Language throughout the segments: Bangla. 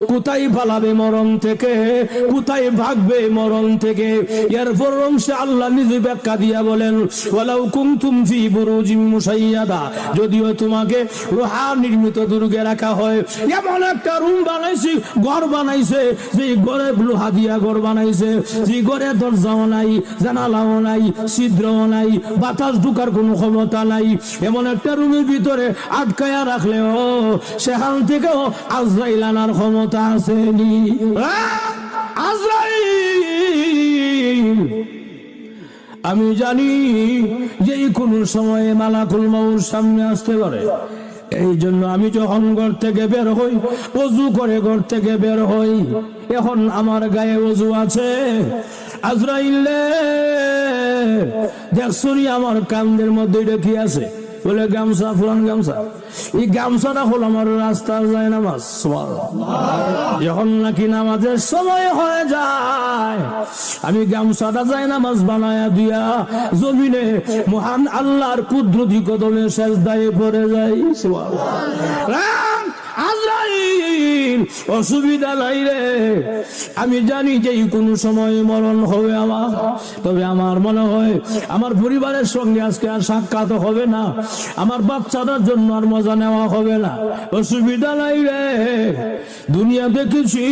কোথায় পালাবে মরণ থেকে, কোথায় ভাগবে মরণ থেকে। এরপর অংশে আল্লাহ নিজে ব্যাখ্যা দিয়া বলেন, ওয়ালাউ কুনতুম ফি বুরুজিম মুশাইয়াদা, যদিও তোমাকে লোহা নির্মিত দুর্গে রাখা হয়, এমন একটা রুম বানাইছি, ঘর বানাইছে, যে ঘরে লোহা দিয়া ঘর বানাইছে, যে ঘরে দরজাও নাই, জানালাও নাই, ছিদ্রও নাই, বাতাস ঢুকার কোনো ক্ষমতা নাই, এমন একটা রুমের ভিতরে আটকায়া রাখলেও সেখান থেকেও আজরাইল আনার ক্ষমতা আসেনি। আজরাইল আমি জানি যে কোনো সময়ে মালাকুল মউত সামনে আসতে পারে। এই জন্য আমি যখন ঘর থেকে বের হই, ওযু করে ঘর থেকে বের হই, এখন আমার গায়ে ওযু আছে। আজরাইল দেখছুনি আমার কান্দের মধ্যে এটা কি আছে? বলে গামছা, ফুলান গামছা। এই গামছাটা হল আমার রাস্তার যায় নামাজ। যখন নাকি নামাজের সময় হয়ে যায়, আমি গামছাটা যায় নামাজ বানায়া দিয়া জমিনে মহান আল্লাহর কুদরতি কদমে সেজদায় পড়ে যাই। আজরাইল অসুবিধা নাই রে, আমি জানি যে কোনো সময় মরণ হবে আমার। তবে আমার মনে হয় আমার পরিবারের সঙ্গে আজকে আর সাক্ষাৎ হবে না, আমার বাচ্চাদের জন্য আর মজা নেওয়া হবে না। অসুবিধা নাই রে, দুনিয়া দেখেছি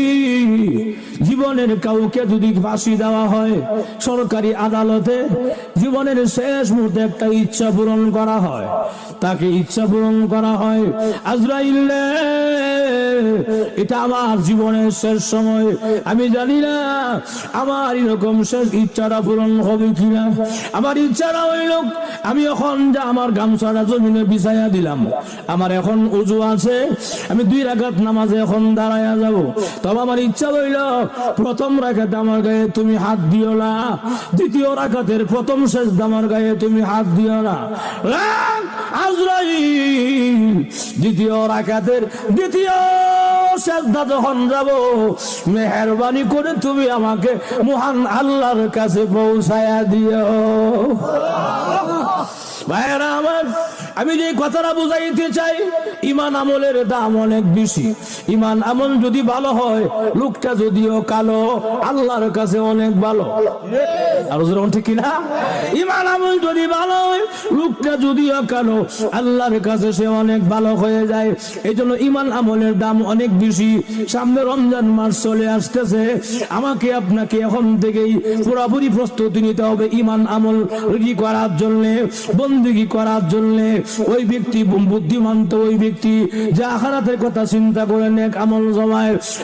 জীবনের কাউকে যদি ফাঁসি দেওয়া হয় সরকারি আদালতে, জীবনের শেষ মুহূর্তে একটা ইচ্ছা পূরণ করা হয়, তাকে ইচ্ছা পূরণ করা হয়। আজরাইল এটা আমার জীবনের শেষ সময়, আমি জানি না আমার এরকম শেষ ইচ্ছাটা পূরণ হবে কিনা। আমার ইচ্ছাটা হইল আমি এখন যা আমার গামছাটা জমিনে বিছাইয়া দিলাম, আমার এখন ওযু আছে, আমি 2 রাকাত নামাজে এখন দাঁড়াইয়া যাব। তবে আমার ইচ্ছা হইল প্রথম রাকাতে আমার গায়ে তুমি হাত দিও না, দ্বিতীয় রাকাতের প্রথম সেজদা আমার গায়ে তুমি হাত দিও না। আজরাইল দ্বিতীয় রাকাতের দ্বিতীয় সেজদা যখন যাব, মেহেরবানি করে তুমি আমাকে মহান আল্লাহর কাছে পৌঁছায়া দিও। ভাইরা আমার, আমি যে কথাটা বুঝাইতে চাই, ইমান আমলের দাম অনেক বেশি। ইমান আমল যদি ভালো হয়, লোকটা যদিও কালো, আল্লাহর কাছে অনেক ভালো। আর যেরকম ঠিক কিনা? ইমান আমল যদি ভালো হয়, লোকটা যদিও কালো, আল্লাহর কাছে সে অনেক ভালো হয়ে যায়। এই জন্য ইমান আমলের দাম অনেক বেশি। সামনে রমজান মাস চলে আসতেছে, আমাকে আপনাকে এখন থেকেই পুরোপুরি প্রস্তুতি নিতে হবে ইমান আমল রেডি করার জন্য, বন্দেগী করার জন্য। ওই ব্যক্তি বুদ্ধিমান তো ওই ব্যক্তি যে আখিরাতের কথা চিন্তা করে নেক আমল জমায়।